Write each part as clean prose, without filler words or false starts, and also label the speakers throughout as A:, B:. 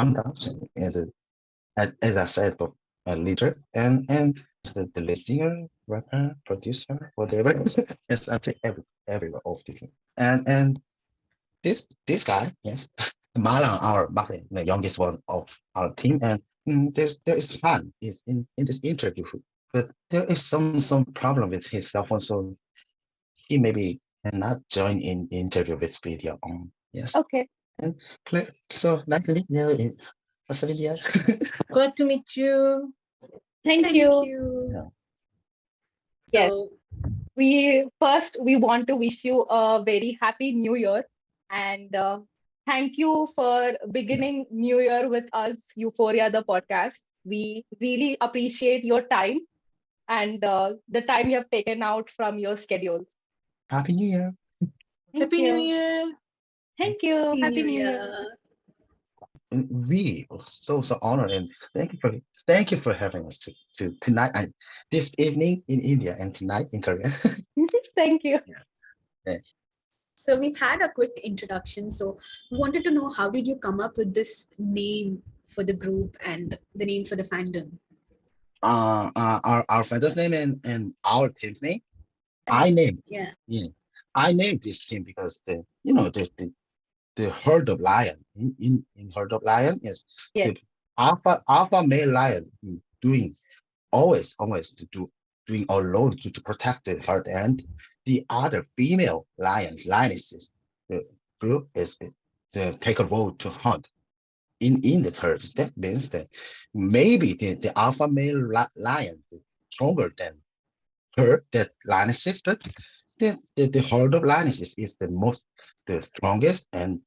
A: production and as I said, a leader and the lead singer, rapper, producer, whatever. Yes, I think everywhere of different. And this guy, yes, Malang, the youngest one of our team, and there is fun is in this interview, but there is some problem with his cell phone, so he maybe cannot join in interview with video on. Yes,
B: Okay.
A: and so nice to meet you, Australia.
C: Glad to meet you.
B: Thank you.
A: Yeah.
B: Yes.
C: So
B: We want to wish you a very happy new year, and thank you for beginning new year with us, Euphoria the podcast. We really appreciate your time and the time you have taken out from your schedules.
A: Happy New Year.
C: Happy New Year.
B: Thank you. Happy New Year.
A: And we are so honored and thank you for having us to tonight and this evening in India and tonight in Korea.
B: Thank you.
C: So we've had a quick introduction. So we wanted to know, how did you come up with this name for the group and the name for the fandom?
A: Our father's name and our team's name. I named this team because the herd of lion in herd of lion is
B: Yes.
A: the alpha male lion doing always to doing alone to protect the herd, and the other female lionesses, the group is to take a role to hunt in the herd. That means that maybe the alpha male lion is stronger than her, that lionesses, but the herd of lionesses is the strongest and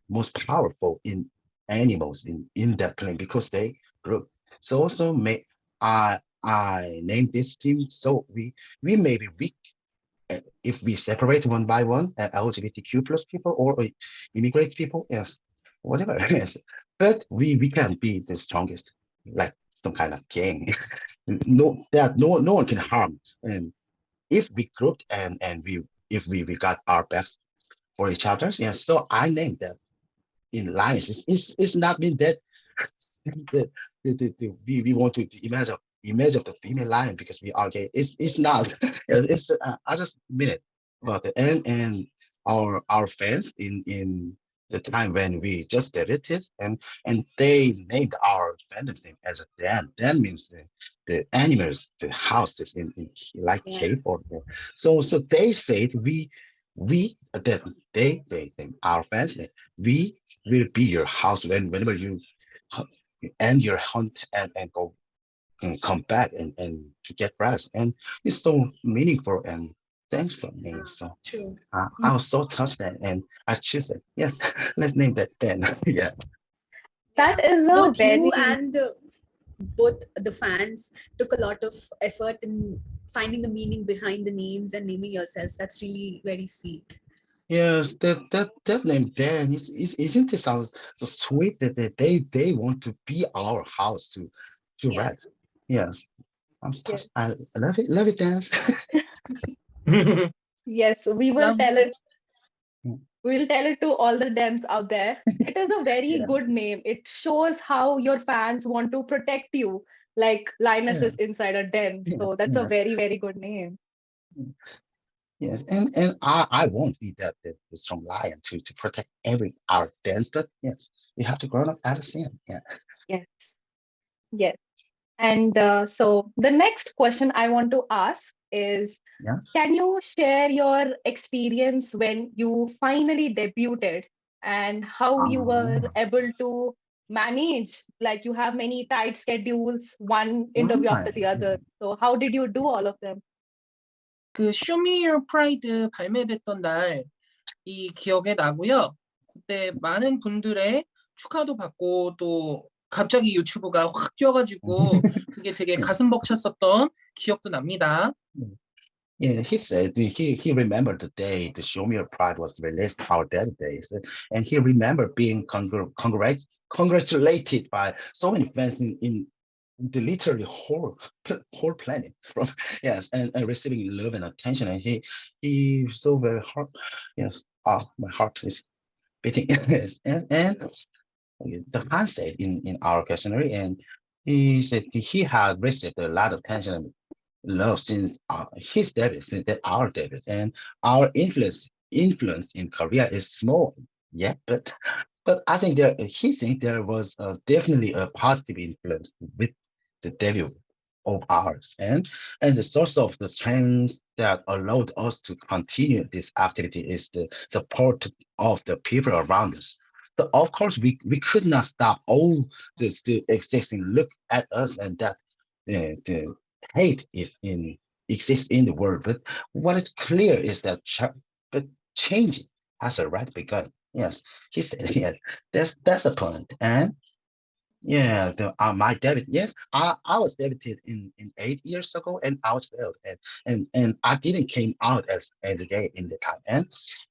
A: most powerful in animals in that plane because they group. So also I named this team, so we may be weak if we separate one by one LGBTQ plus people or immigrant people, yes, whatever. Yes, but we can be the strongest, like some kind of gang. No one can harm, and if we grouped and we got our back for each other, yes. So I named that in lines. It's not mean that we want to the image of the female lion because we are gay. It's not. It's I just mean it about it. And our fans in the time when we just debuted and they named our fandom name as a Dan. Dan means the animals, the houses in like cave or so they said we that they our fans we will be your house whenever you end your hunt and go and come back and to get rest, and it's so meaningful and thanks for me. So
C: True.
A: I was so touched and I choose it. Yes, let's name that Ben. Yeah.
B: That is a
C: Both
B: very
C: you and both the fans took a lot of effort in finding the meaning behind the names and naming yourselves. That's really very sweet.
A: Yes, that name Dan isn't it sound so sweet that they want to be our house to rest. Yes, I'm touched. I love it, dance.
B: yes. We will
C: Love
B: tell
C: you.
B: it. We'll tell it to all the Dems out there. It is a very
A: Yeah.
B: good name. It shows how your fans want to protect you, like Linus
A: Yeah.
B: is inside a den. So that's a
A: Yes.
B: very, very good name.
A: Yes, and I won't be that strong lion to protect every our dance, but yes, we have to grow up at the same. Yeah.
B: Yes. Yes. And so the next question I want to ask is,
A: Yeah.
B: can you share your experience when you finally debuted and how you were able to manage? Like you have many tight schedules, one interview after the other. So how did you do all of them?
C: 그 Show Me Your Pride 발매됐던 날 이 기억에 나고요. 그때 많은 분들의 축하도 받고 또 갑자기 유튜브가 확 뛰어가지고 그게 되게 가슴 벅찼었던 기억도 납니다.
A: Yeah, he said he remembered the day the Show Me Your Pride was released, our dead days, and he remembered being congratulated by so many fans in the literally whole planet from yes and receiving love and attention, and he so very heart yes my heart is beating. Yes, and the concept in our questionnaire, and he said he had received a lot of attention and love since his debut, since our debut, and our influence in Korea is small, yeah, but I think he think there was definitely a positive influence with the debut of ours, and the source of the strength that allowed us to continue this activity is the support of the people around us. So of course we could not stop all this the existing look at us, and that the hate is in exists in the world. But what is clear is that but change has already begun. Yes, he said yes. That's the point. And yeah, my debit. Yes, I was debited in 8 years ago, and I was failed, and I didn't came out as gay in the time,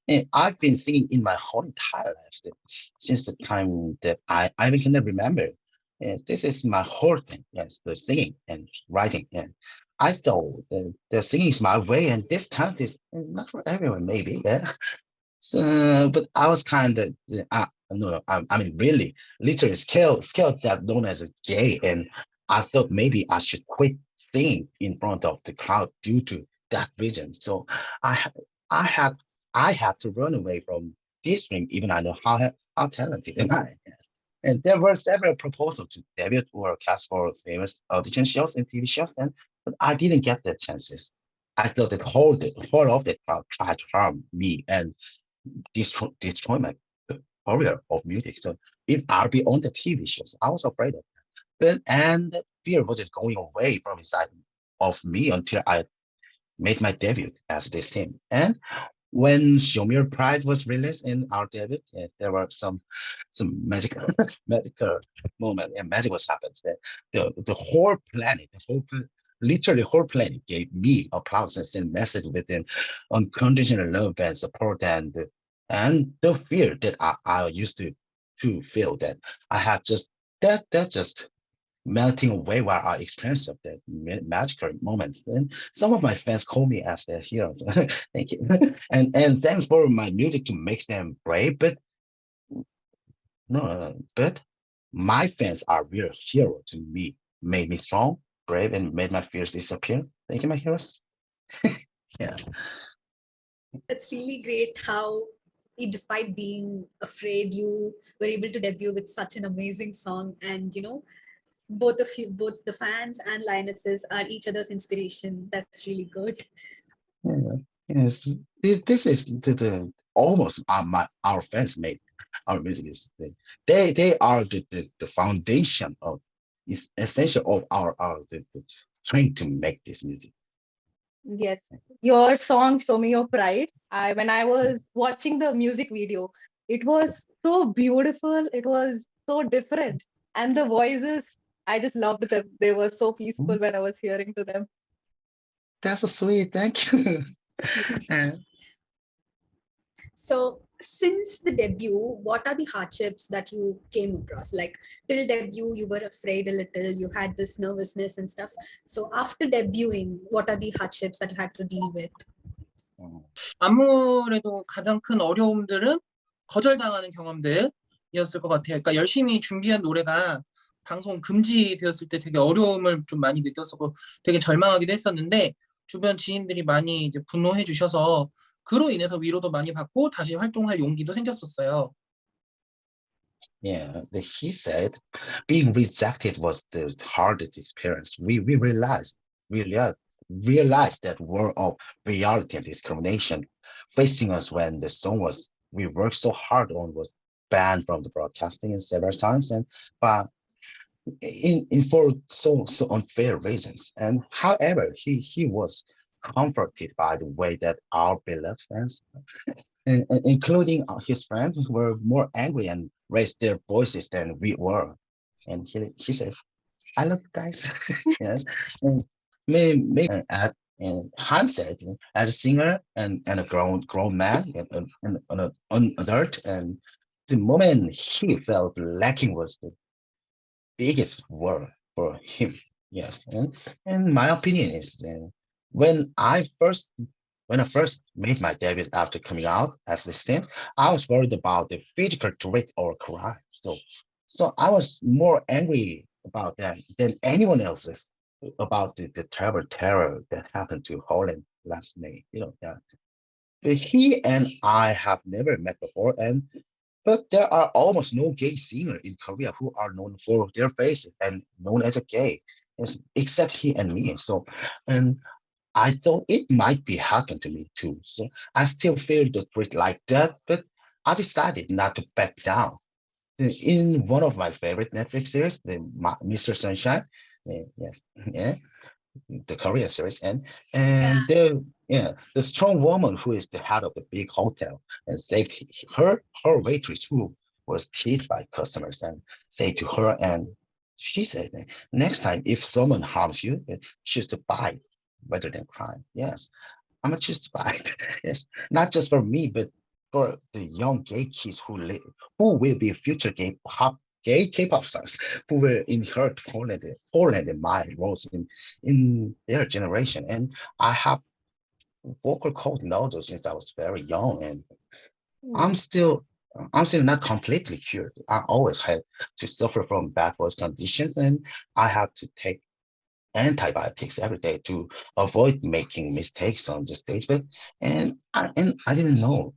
A: and I've been singing in my whole entire life since the time that I even can remember. Yes, this is my whole thing. Yes, the singing and writing, and I thought the singing is my way, and this talent is not for everyone, maybe. Yeah, so, but I was kind of, no, I mean, really, literally scared that known as a gay, and I thought maybe I should quit singing in front of the crowd due to that reason. So I, ha- I had, I had to run away from this dream, even I know how talented am I. Yes. And there were several proposals to debut or cast for famous audition shows and TV shows, and but I didn't get the chances. I thought that whole of the crowd tried to harm me and destroy my career of music. So if I'll be on the TV shows, I was afraid of that. But and that fear was just going away from inside of me until I made my debut as this team. And when Show Me Your Pride was released in our debut, yes, there were some magical magical moment and magic was happens that the whole planet, literally whole planet gave me applause and sent message within unconditional love and support and the fear that I used to feel that I had just that just melting away while I experience of that magical moments. And some of my fans call me as their heroes. Thank you. And thanks for my music to make them brave. But no, but my fans are real hero to me. Made me strong, brave, and made my fears disappear. Thank you, my heroes. Yeah.
D: That's really great how, despite being afraid, you were able to debut with such an amazing song. And, both of you, both the fans and Lionesses, are each other's inspiration. That's really good.
A: Yeah. Yes. This is the almost our fans made our music is they are the foundation of it's essential of the strength to make this music.
B: Yes, your song "Show Me Your Pride." When I was watching the music video, it was so beautiful. It was so different, and the voices, I just loved them. They were so peaceful
A: Mm,
B: when I was hearing to them.
A: that's so sweet. Thank you. And
D: So, since the debut, what are the hardships that you came across? Like, till debut, you were afraid a little, you had this nervousness and stuff. So, after debuting, what are the hardships that you had to deal with?
C: 아무래도 가장 큰 어려움들은 거절당하는 경험들이었을 것 같아요. 그러니까 열심히 준비한 노래가 방송 금지되었을 때 되게 어려움을 좀 많이 느꼈었고 되게 절망하기도 했었는데 주변 지인들이 많이 이제 분노해 주셔서 그로 인해서 위로도 많이 받고 다시 활동할 용기도 생겼었어요.
A: yeah, he said being rejected was the hardest experience. We realized that world of reality and discrimination facing us when the song was we worked so hard on was banned from the broadcasting in several times, and but in for so unfair reasons. And however, he was comforted by the way that our beloved fans, including his friends, were more angry and raised their voices than we were. And he said, "I love you guys." Yes, and maybe and Hans said, as a singer and a grown man and an adult, and the moment he felt lacking was the biggest word for him. Yes, and my opinion is when I first when I first made my debut after coming out as lesbian, I was worried about the physical threat or crime. So I was more angry about that than anyone else's about the terrible terror that happened to Holland last May. Yeah. But he and I have never met before, but there are almost no gay singers in Korea who are known for their faces and known as a gay, except he and me. So, and I thought it might be happen to me too. So I still feel the threat like that, but I decided not to back down. In one of my favorite Netflix series, Mr. Sunshine, yes, yeah, the Korean series, and
D: Yeah.
A: the strong woman who is the head of the big hotel and saved her waitress who was teased by customers and say to her, and she said, next time if someone harms you, choose to bite rather than crime. Yes, I'm gonna choose to bite. Yes, not just for me, but for the young gay kids who will be future gay K-pop stars who will inherit Poland and my roles in their generation. And I have vocal cord nodules since I was very young, and I'm
B: Mm.
A: still I'm still not completely cured. I always had to suffer from bad voice conditions, and I have to take antibiotics every day to avoid making mistakes on the stage. But and I didn't know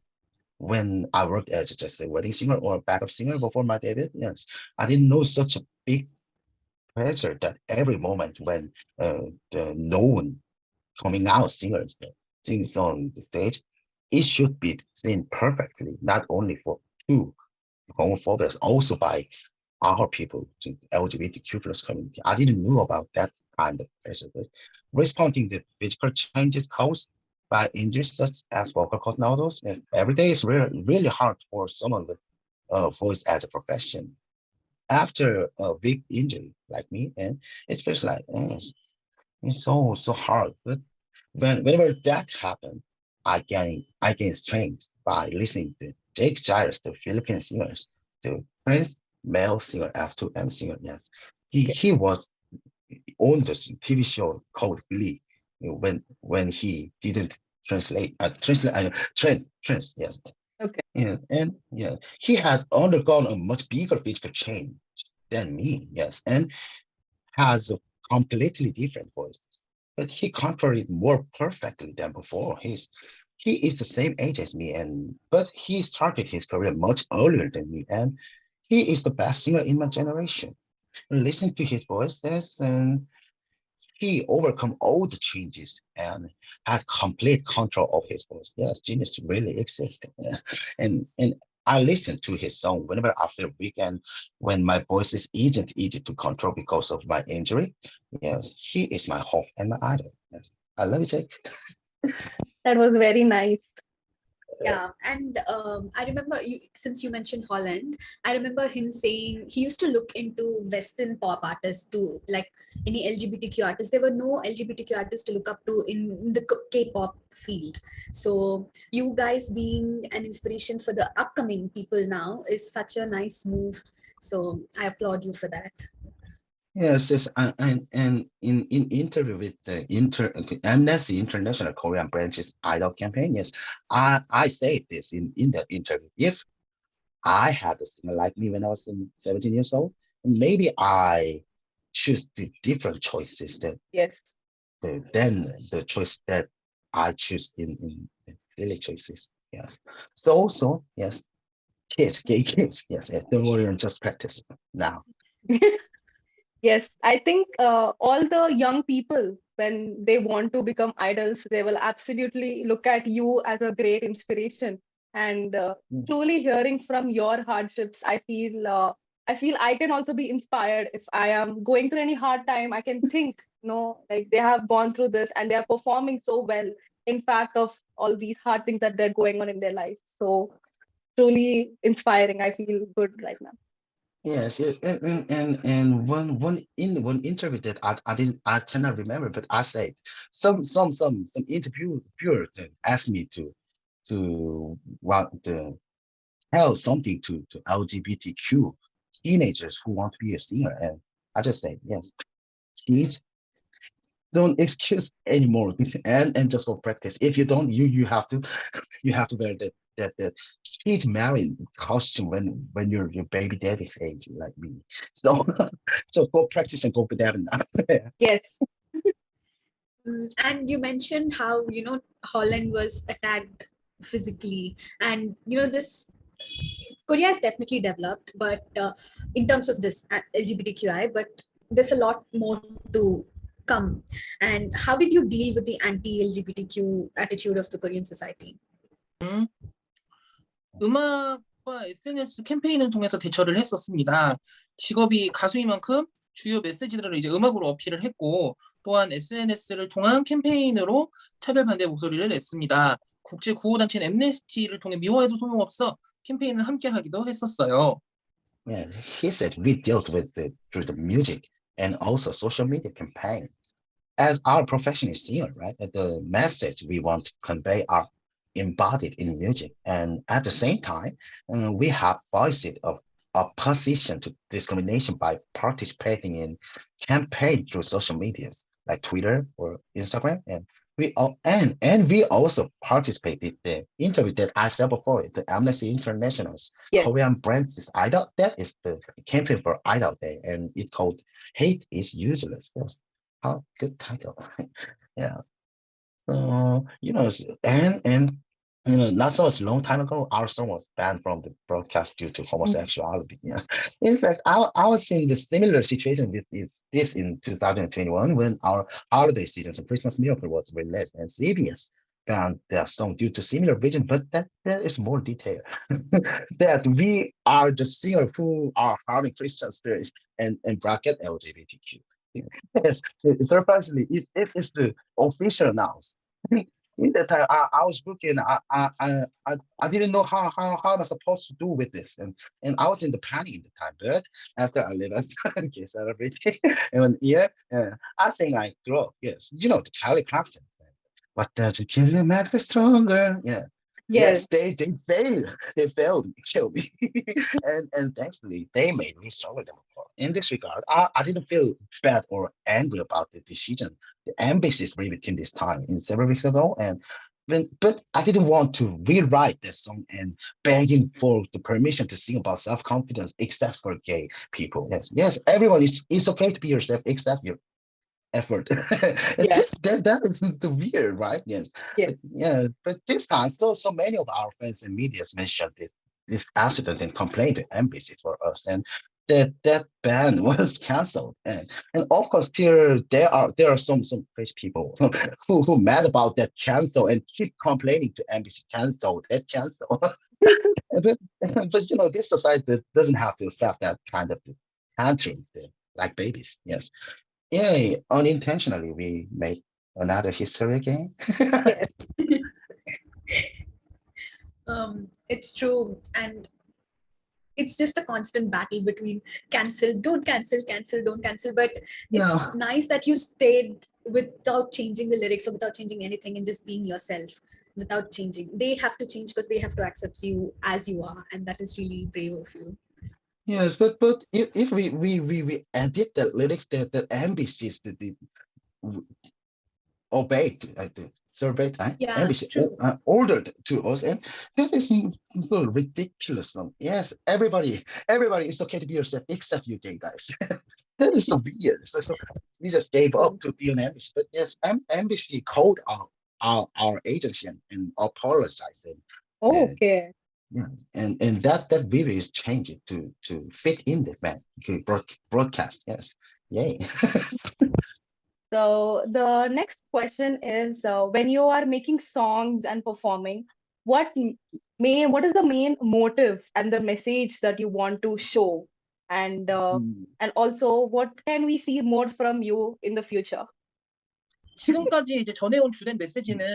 A: when I worked as just a wedding singer or a backup singer before my debut. Yes, I didn't know such a big pressure that every moment when the known coming out singers sings on the stage, it should be seen perfectly, not only for two homophobia, also by our people, the LGBTQ plus community. I didn't know about that kind of pressure, but responding to physical changes caused by injuries such as vocal cord nodules, and every day is really hard for someone with a voice as a profession. After a big injury like me, and it feels like it's so hard. But whenever that happened, I gain strength by listening to Jake Gyrus, the Philippine singers, the trans male singer F2M singer. Yes, he was on this TV show called Glee. When he didn't trans, yes.
B: Okay.
A: Yeah, and yeah, he had undergone a much bigger physical change than me. Yes, and has a completely different voice, but he conquered it more perfectly than before. He is the same age as me, and but he started his career much earlier than me, and he is the best singer in my generation. Listen to his voices, and he overcome all the changes and had complete control of his voice. Yes, genius really exists. Yeah. And I listen to his song whenever I feel weak and when my voice isn't easy to control because of my injury. Yes, he is my hope and my idol. Yes, I love you, Jake.
B: That was very nice.
D: Yeah, and I remember you since you mentioned Holland. I remember him saying he used to look into Western pop artists to like any LGBTQ artists. There were no LGBTQ artists to look up to in the K-pop field. So you guys being an inspiration for the upcoming people now is such a nice move. So I applaud you for that.
A: Yes, yes, and in interview with the Amnesty International Korean branch's idol campaign, yes, I say this in that interview. If I had a singer like me when I was 17 years old, maybe I choose the different choices
B: Yes.
A: than the choice that I choose in silly choices. Yes. So yes, gay kids. Yes, yes, don't worry and just practice now.
B: Yes, I think all the young people, when they want to become idols, they will absolutely look at you as a great inspiration. And
A: Mm.
B: truly hearing from your hardships, I feel I can also be inspired if I am going through any hard time. I can think, like they have gone through this and they are performing so well. In fact, of all these hard things that they're going on in their life. So truly inspiring. I feel good right now.
A: Yes, and one interview that I cannot remember, but I said some interviewers asked me to tell something to LGBTQ teenagers who want to be a singer, and I just say yes, please don't excuse anymore, and just for practice. If you don't, you have to you have to wear that kid marrying costume when your baby daddy's age like me. So so go practice and go be there now.
B: Yes.
D: And you mentioned how, Holland was attacked physically, and this Korea is definitely developed, but in terms of this LGBTQI, but there's a lot more to come. And how did you deal with the anti-LGBTQ attitude of the Korean society?
C: 음, 음악과 SNS 캠페인을 통해서 대처를 했었습니다. 직업이 가수인 만큼 주요 메시지들을 이제 음악으로 어필을 했고, 또한 SNS를 통한 캠페인으로 차별 반대 목소리를 냈습니다. 국제 구호단체인 엠네스티를 통해 미워해도 소용없어 캠페인을 함께 하기도 했었어요.
A: Yeah, he said we dealt with it through the music and also social media campaign. As our profession is singer, right? The message we want to convey are embodied in music, and at the same time, we have voiced of opposition to discrimination by participating in campaign through social medias like Twitter or Instagram, and we also participated in the interview that I said before, the Amnesty International's
B: Yes.
A: Korean brands Idol. That is the campaign for Idol Day, and it called "Hate is Useless." Yes. How good title. Yeah. And not so much long time ago, our song was banned from the broadcast due to homosexuality. Yes. In fact, I was in the similar situation with this in 2021 when our holiday season, so Christmas Miracle was released, and CBS banned their song due to similar reason, but that is more detail. That we are the singer who are having Christian spirit and bracket LGBTQ. Yes, surprisingly, it's the official announce. In that time, I was looking, I didn't know how I'm supposed to do with this, and I was in the panic in the time. But after I left, okay, celebrating, and yeah, I think I grew up. Yes, the Kelly Clarkson. What does it kill you makes you stronger? Yeah.
B: Yes.
A: Yes, they failed. They failed to kill me, and thankfully they made me stronger than before. In this regard, I didn't feel bad or angry about the decision the embassies made between this time in several weeks ago, but I didn't want to rewrite this song and begging for the permission to sing about self-confidence, except for gay people. Yes, everyone is it's okay to be yourself except you effort.
B: Yeah.
A: That is the weird, right? Yes.
B: Yes.
A: Yeah, but this time, so many of our friends and media mentioned this accident and complained to embassy for us, and that ban was canceled. And of course, there are some crazy people who mad about that cancel and keep complaining to embassy cancel that cancel. but this society doesn't have to accept that kind of tantrum like babies. Yes. Yeah, unintentionally, we made another history again.
B: Yes.
D: It's true, and it's just a constant battle between cancel, don't cancel, cancel, don't cancel. But
A: Yeah.
D: it's nice that you stayed without changing the lyrics or without changing anything and just being yourself without changing. They have to change because they have to accept you as you are, and that is really brave of you.
A: Yes, but if we edit the lyrics that NBC's the obeyed the survey
D: Yeah,
A: NBC
D: true.
A: ordered to us, and that is so ridiculous. Yes, everybody is okay to be yourself except you gay guys. That is so weird. So we just gave up to be an NBC. But yes, NBC called our agency and apologized.
B: Oh,
A: And
B: okay.
A: yeah, and that video is changed to fit in the man broadcast. Yes, yay.
B: So the next question is, when you are making songs and performing, what what is the main motive and the message that you want to show? And also, what can we see more from you in the future?
C: 지금까지 이제 전해온 주된 메시지는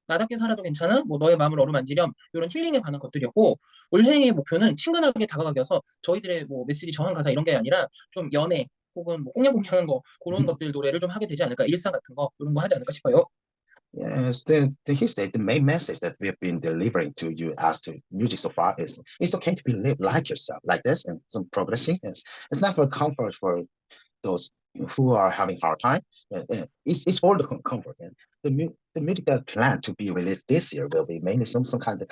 C: 나답게 살아도 괜찮아? 뭐 너의 마음을 어루만지렴 이런 힐링에 관한 것들이었고 올해의 목표는 친근하게 다가가겨서 저희들의 뭐 메시지 정한 가사 이런 게 아니라 좀 연애 혹은 뭐 꽁냥꽁냥한 거 그런 것들 노래를 좀 하게 되지 않을까 일상 같은 거 이런 거 하지 않을까 싶어요.
A: Yes, the main message that we've been delivering to you as to music so far is it's okay to be live like yourself, like this, and some progressing. It's not for comfort for those who are having hard time. It's for the comfort. And the music that planned to be released this year will be mainly some kind of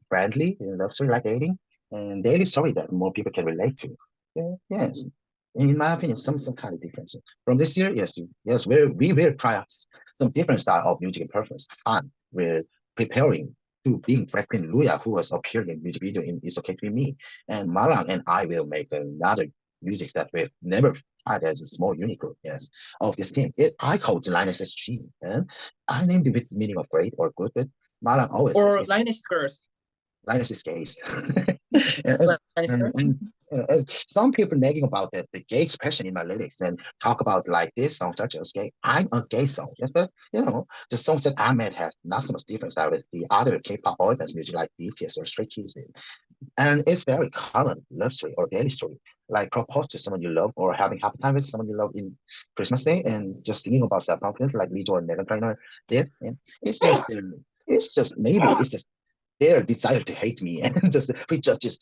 A: friendly, love story like dating, and daily story that more people can relate to. Yeah, yes. In my opinion, some kind of difference. From this year, yes, yes, we will try out some different style of music and preference. And we're preparing to being Franklin Luya, who was appearing in music video in It's Okay to Be Me. And Malang and I will make another music that we've never tried as a small unit group, yes, of this team. I called the LIONESSES G, and I named it with the meaning of great or good, but Malang always says
C: Or
A: it's
C: Lioness Girls.
A: LIONESSES gays. And as,
C: Lioness Girls.
A: as some people nagging about that the gay expression in my lyrics and talk about like this song such as gay, I'm a gay song. Yes, but the songs that I made have not so much difference out with the other K-pop boy bands music like BTS or Stray Kids. And it's very common love story or daily story, like propose to someone you love or having happy time with someone you love in Christmas Day and just thinking about self-confidence like Lee and Megan Trainor did. And it's just maybe it's just their desire to hate me and just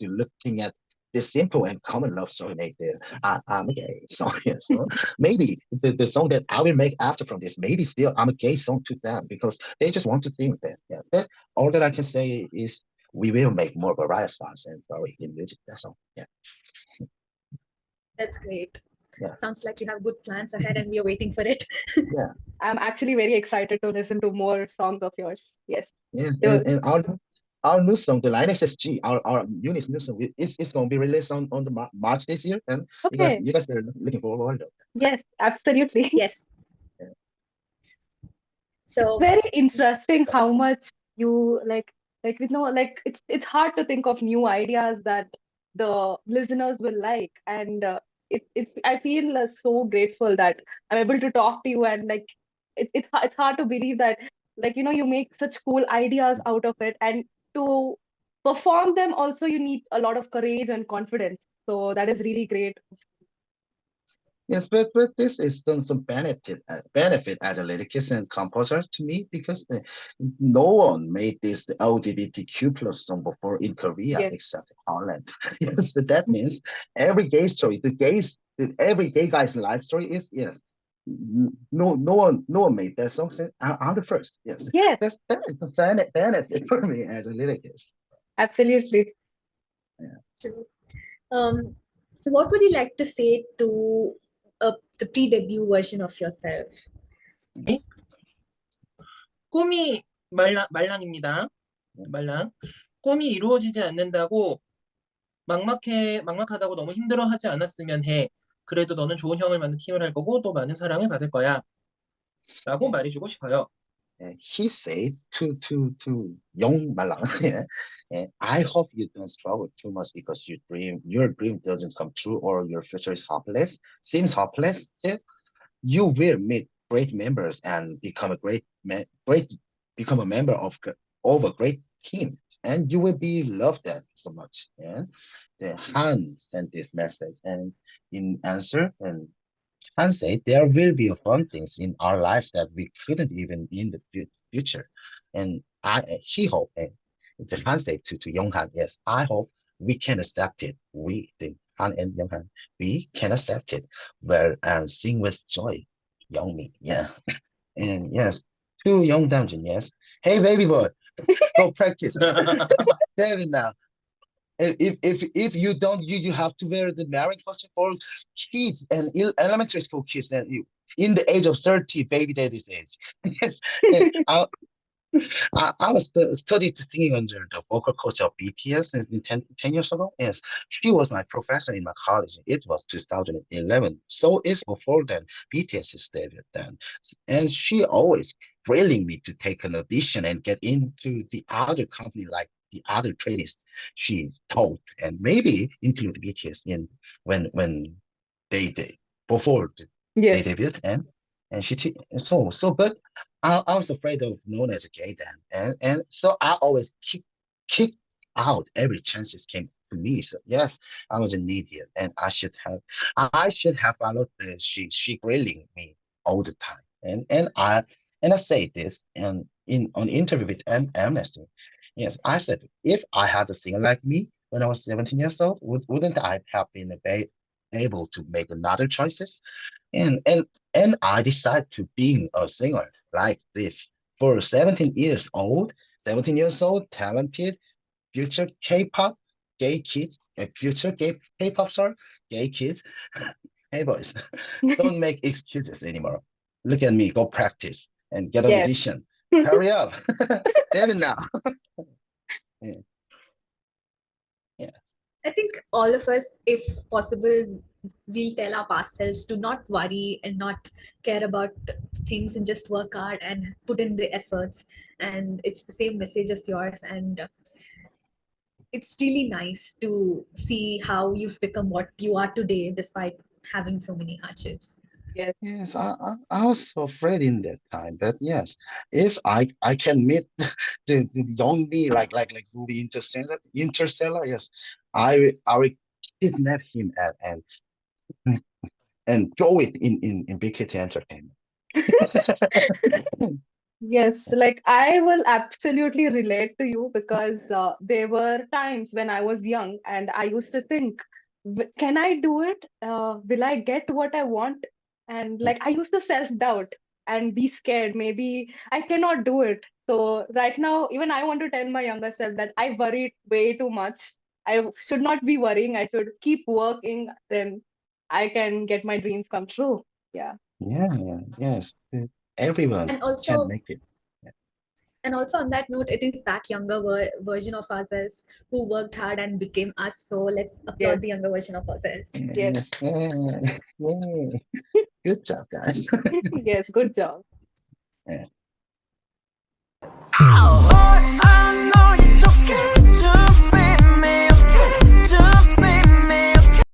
A: looking at this simple and common love story made there. I'm a gay song. Yeah, so maybe the song that I will make after from this, maybe still I'm a gay song to them because they just want to think that. Yeah, that all that I can say is we will make more variety songs and story in music. That's all. Yeah.
D: That's great.
A: Yeah.
D: Sounds like you have good plans ahead and we are waiting for it.
A: Yeah.
B: I'm actually very excited to listen to more songs of yours. Yes.
A: Yes.
B: So-
A: And our new song, the LIONESSES G, our unit's new song, it's going to be released on the March this year, and
B: Okay.
A: you guys are looking forward to it.
B: Yes, absolutely.
D: Yes.
A: Yeah.
D: So
B: Very interesting how much you like it's hard to think of new ideas that the listeners will like, and I feel so grateful that I'm able to talk to you, and like it's hard to believe that like you make such cool ideas out of it, and to perform them also you need a lot of courage and confidence, so that is really great.
A: Yes, but this is some benefit as a lyricist and composer to me because no one made this LGBTQ plus song before in Korea
B: Yes.
A: except Holland. Yes, so that means every gay story, every gay guy's life story is yes. No one made that song. So I'm the first. Yes,
B: Yes,
A: that is a benefit for me as a lyricist.
B: absolutely.
D: true. What would you like to say to the pre-debut version of yourself?
C: 꿈이 말랑입니다. 말랑. 꿈이 이루어지지 않는다고 막막하다고 너무 힘들어하지 않았으면 해. 그래도 너는 좋은 형을 만든 팀을 할 거고 또 많은 사랑을 받을 거야. 라고 말해주고 싶어요.
A: He said to young Malang, I hope you don't struggle too much because your dream doesn't come true or your future is seems hopeless. So you will meet great members and become become a member of a great team, and you will be loved that so much. Yeah, the Han sent this message, and in answer, and Han said there will be fun things in our lives that we couldn't even in the future. And he hope, and the Han said to Yonghan, yes, I hope we can accept it. The Han and Yonghan, we can accept it. Well, and sing with joy, young me, yeah. And yes, to young Damjin, yes. Hey, baby boy, go practice. David now. If you don't you have to wear the marriage costume for kids and elementary school kids and you in the age of 30 baby daddy's age. Yes. And I was studied singing under the vocal coach of BTS since 10 years ago. Yes, she was my professor in my college. It was 2011, so it's before then BTS's debut then, and she always grilling me to take an audition and get into the other company like the other trainees she taught, and maybe include BTS in when they before they
B: Yes.
A: debuted and but I was afraid of known as a gay then, and so I always kick out every chance it came to me. So yes, I was an idiot, and I should have followed she grilling me all the time, and I say this and in on interview with Amnesty. Yes, I said if I had a singer like me when I was 17 years old, wouldn't I have been able to make another choices? And I decided to being a singer like this for 17 years old, talented, future K-pop gay kids, future gay K-pop star, gay kids, hey boys, don't make excuses anymore. Look at me, go practice and get an
B: Yes.
A: audition. Hurry up. Damn it now. Yeah. Yeah.
D: I think all of us, if possible, we'll tell our past selves to not worry and not care about things and just work hard and put in the efforts. And it's the same message as yours. And it's really nice to see how you've become what you are today, despite having so many hardships.
B: Yes.
A: Yes, I was so afraid in that time, but yes, if I can meet the young me like movie Interstellar, yes, I will kidnap him and throw it in BKT Entertainment.
B: Yes, like I will absolutely relate to you because there were times when I was young and I used to think, can I do it? Will I get what I want? And like I used to self-doubt and be scared. Maybe I cannot do it. So right now, even I want to tell my younger self that I worried way too much. I should not be worrying. I should keep working. Then I can get my dreams come true. Yeah.
A: Yeah, yes, everyone
D: And
A: can
D: also,
A: make it. Yeah.
D: and also on that note, it is that younger version of ourselves who worked hard and became us. So let's applaud
B: Yes.
D: the younger version of ourselves.
B: Yes.
A: Yes, yeah, yeah. Good job, guys.
B: Yes. Good job.
A: Yeah.
E: I know you're looking to